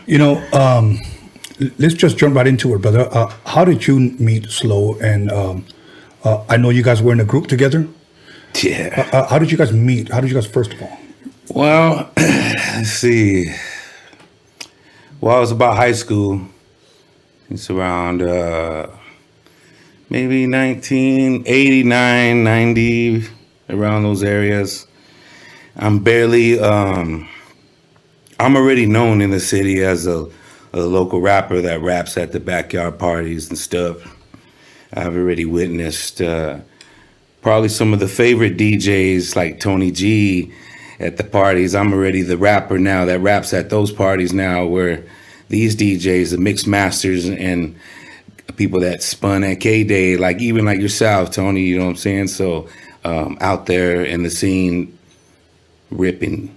You know, let's just jump right into it, brother. How did you meet Slow? And I know you guys were in a group together. Yeah. How did you guys meet? How did you guys first of all? Well, let's see. Well, I was about high school. It's around maybe 1989, 90, around those areas. I'm barely, I'm already known in the city as a local rapper that raps at the backyard parties and stuff. I've already witnessed probably some of the favorite DJs like Tony G at the parties. I'm already the rapper now that raps at those parties now, where these DJs, the mix masters and people that spun at K-Day, like even like yourself, Tony, you know what I'm saying? So out there in the scene, ripping,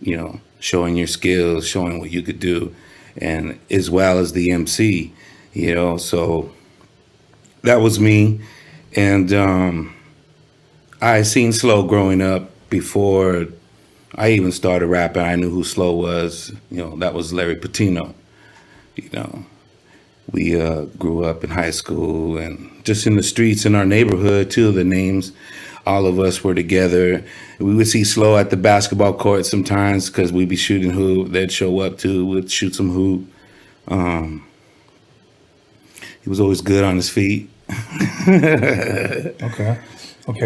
you know, showing your skills, showing what you could do, and as well as the MC, you know. So that was me. And I seen Slow growing up before I even started rapping. I knew who Slow was. You know, that was Larry Patino. You know, we grew up in high school and just in the streets in our neighborhood too. The names, all of us were together. We would see Slow at the basketball court sometimes because we'd be shooting hoop. They'd show up too. We'd shoot some hoop. He was always good on his feet. Okay.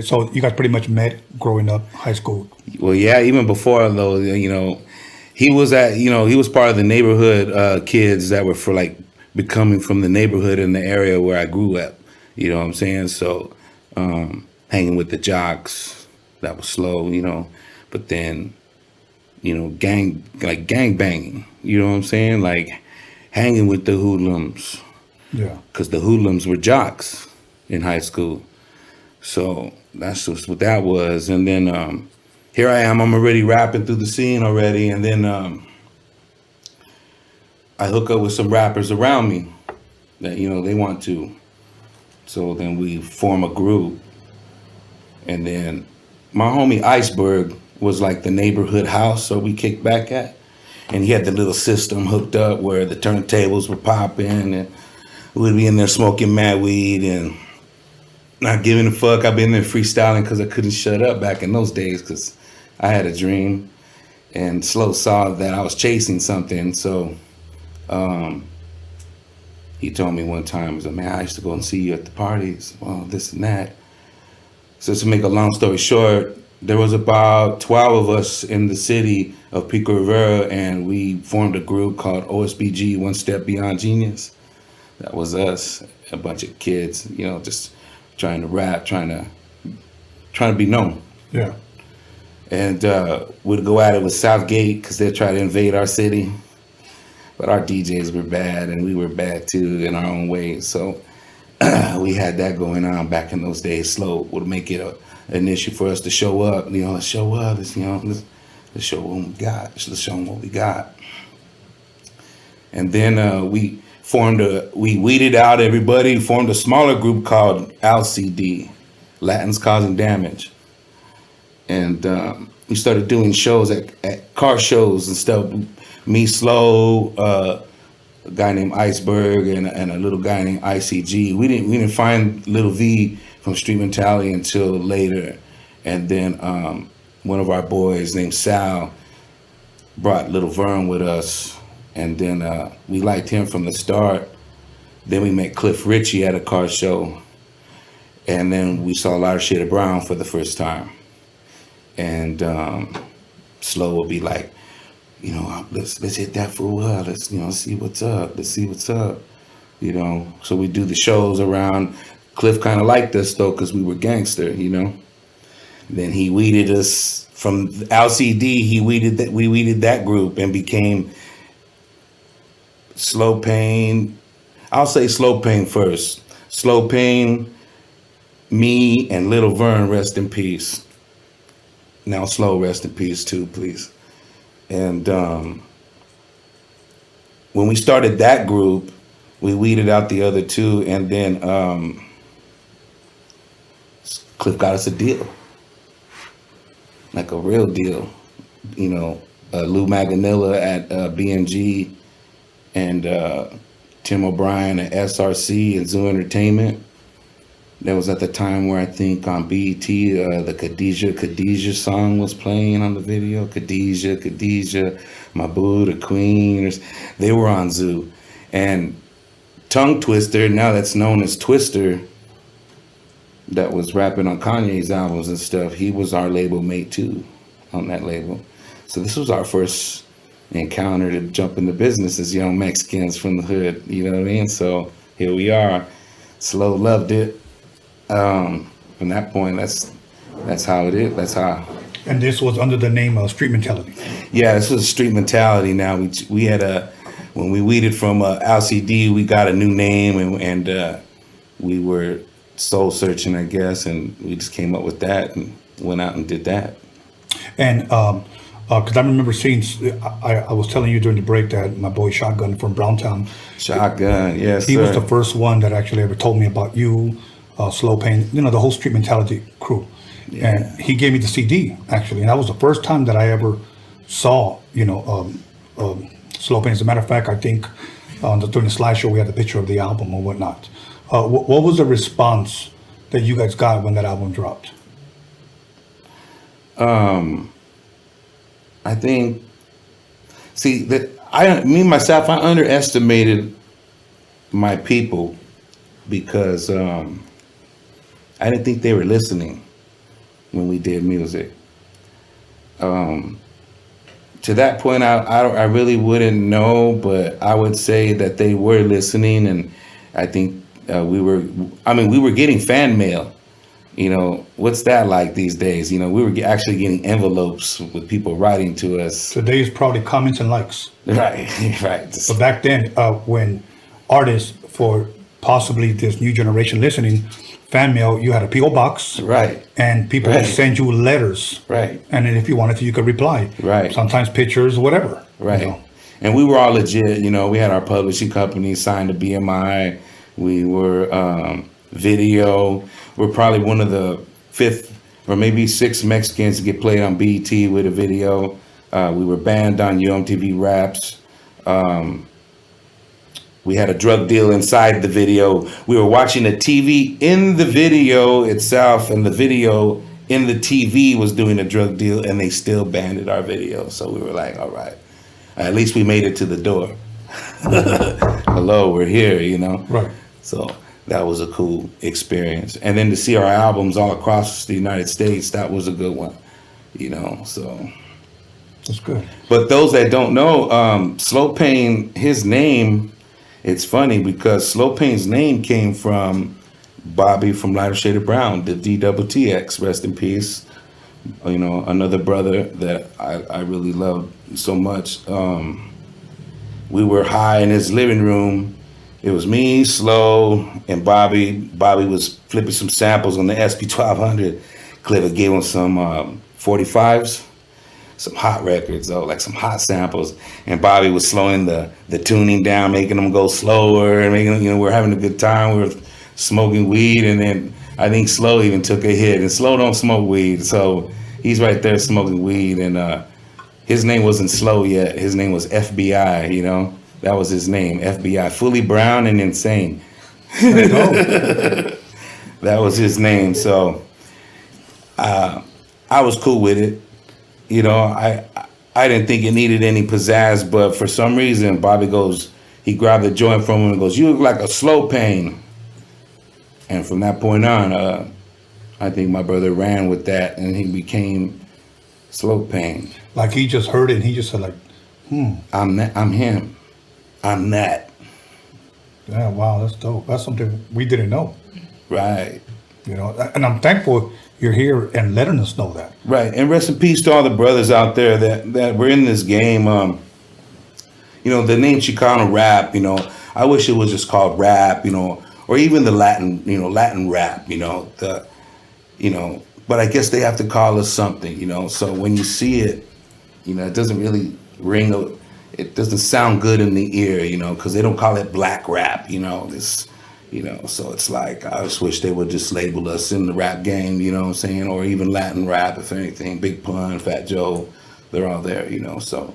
So you guys pretty much met growing up, high school. Well, yeah, even before though, you know, he was part of the neighborhood kids that were for like becoming from the neighborhood in the area where I grew up. You know what I'm saying? So hanging with the jocks, that was Slow, you know. But then, you know, gang banging, you know what I'm saying? Like hanging with the hoodlums. Yeah. Because the hoodlums were jocks in high school. So that's just what that was. And then here I am, I'm already rapping through the scene already. And then I hook up with some rappers around me that, you know, they want to. So then we form a group. And then my homie Iceberg was like the neighborhood house, so we kicked back at. And he had the little system hooked up where the turntables were popping and we'd be in there smoking mad weed and not giving a fuck. I've been there freestyling because I couldn't shut up back in those days because I had a dream. And Slow saw that I was chasing something. So he told me one time, he was like, man, I used to go and see you at the parties. Well, this and that. So to make a long story short, there was about 12 of us in the city of Pico Rivera, and we formed a group called OSBG, One Step Beyond Genius. That was us, a bunch of kids, you know, just trying to rap, trying to be known. Yeah. And we'd go at it with Southgate because they'd try to invade our city. But our DJs were bad and we were bad too in our own ways. So we had that going on back in those days. Slow would make it an issue for us to show up. You know, let's show up. Let's show what we got. Let's show them what we got. And then we weeded out everybody, formed a smaller group called LCD, Latins Causing Damage. And we started doing shows at car shows and stuff. Me, Slow, a guy named Iceberg, and a little guy named ICG. We didn't find Little V from Street Mentality until later. And then one of our boys named Sal brought Little Vern with us. And then we liked him from the start. Then we met Cliff Ritchie at a car show. And then we saw a lot of Shada Brown for the first time. And Slow will be like, you know, let's hit that fool up. Let's, you know, see what's up. Let's see what's up. You know, so we do the shows around. Cliff kind of liked us though, because we were gangster, you know. Then he weeded us from LCD. We weeded that group and became Slow Pain. I'll say Slow Pain first. Slow Pain, me, and Little Vern, rest in peace. Now Slow, rest in peace too, please. And when we started that group, we weeded out the other two, and then Cliff got us a deal, like a real deal. You know, Lou Maganilla at BMG and Tim O'Brien at SRC and Zoo Entertainment. That was at the time where I think on BET, the Khadijah song was playing on the video. Khadijah, my boo, the queen. They were on Zoo. And Tongue Twister, now that's known as Twister, that was rapping on Kanye's albums and stuff, he was our label mate too on that label. So this was our first encounter to jump into business as young Mexicans from the hood, you know what I mean? So here we are. Slow loved it. From that point, that's how it is. That's how. And this was under the name of Street Mentality. Yeah, this was Street Mentality. Now we had when we weeded from LCD, we got a new name, and we were soul searching, I guess, and we just came up with that and went out and did that. And because I remember seeing, I was telling you during the break that my boy Shotgun from Browntown. Shotgun, yes, he was the first one that actually ever told me about you, Slow Pain, the whole Street Mentality crew. Yeah. And he gave me the CD, actually. And that was the first time that I ever saw, Slow Pain. As a matter of fact, I think during the slideshow, we had the picture of the album or whatnot. What was the response that you guys got when that album dropped? I think, myself, I underestimated my people because I didn't think they were listening when we did music. To that point, I really wouldn't know, but I would say that they were listening, and I think we were getting fan mail. What's that like these days? We were actually getting envelopes with people writing to us. Today's probably comments and likes. Right. But back then, when artists, for possibly this new generation listening, fan mail, you had a P.O. box. Right. And people would send you letters. Right. And then if you wanted to, you could reply. Right. Sometimes pictures, whatever. Right. And we were all legit. We had our publishing company signed to BMI. We were video. We're probably one of the 5th or maybe 6 Mexicans to get played on BET with a video. We were banned on UMTV Raps. We had a drug deal inside the video. We were watching a TV in the video itself, and the video in the TV was doing a drug deal, and they still banned our video. So we were like, all right, at least we made it to the door. Hello, we're here, Right. So that was a cool experience. And then to see our albums all across the United States, that was a good one, so. That's good. But those that don't know, Slow Pain, his name, it's funny because Slow Pain's name came from Bobby from Lighter Shade of Brown, the DTTX, rest in peace. Another brother that I really loved so much. We were high in his living room. It was me, Slow, and Bobby. Bobby was flipping some samples on the SP1200. Clifford gave him some 45s. Some hot records though, like some hot samples, and Bobby was slowing the tuning down, making them go slower, and making we're having a good time. We were smoking weed, and then I think Slow even took a hit, and Slow don't smoke weed, so he's right there smoking weed, and his name wasn't Slow yet. His name was FBI. That was his name, FBI, fully brown and insane. That was his name. So I was cool with it. I didn't think it needed any pizzazz, but for some reason, Bobby he grabbed the joint from him and goes, "You look like a Slow Pain." And from that point on, I think my brother ran with that, and he became Slow Pain. Like he just heard it, and he just said I'm him. I'm that. Yeah, wow, that's dope. That's something we didn't know. Right. And I'm thankful you're here and letting us know that. Right. And rest in peace to all the brothers out there that were in this game. The name Chicano rap, I wish it was just called rap, or even the Latin, Latin rap, but I guess they have to call us something, so when you see it, it doesn't really it doesn't sound good in the ear, because they don't call it black rap, so it's like, I just wish they would just label us in the rap game, or even Latin rap, if anything. Big Pun, Fat Joe, they're all there, so.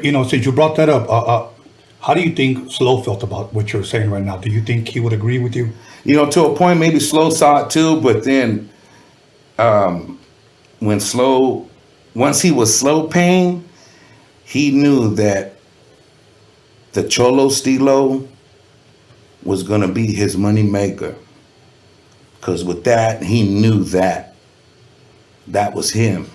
You know, since you brought that up, how do you think Slow felt about what you're saying right now? Do you think he would agree with you? You know, to a point, maybe Slow saw it too, but then when Slow, once he was Slow Pain, he knew that the Cholo Stilo was going to be his money maker. Because with that, he knew that that was him.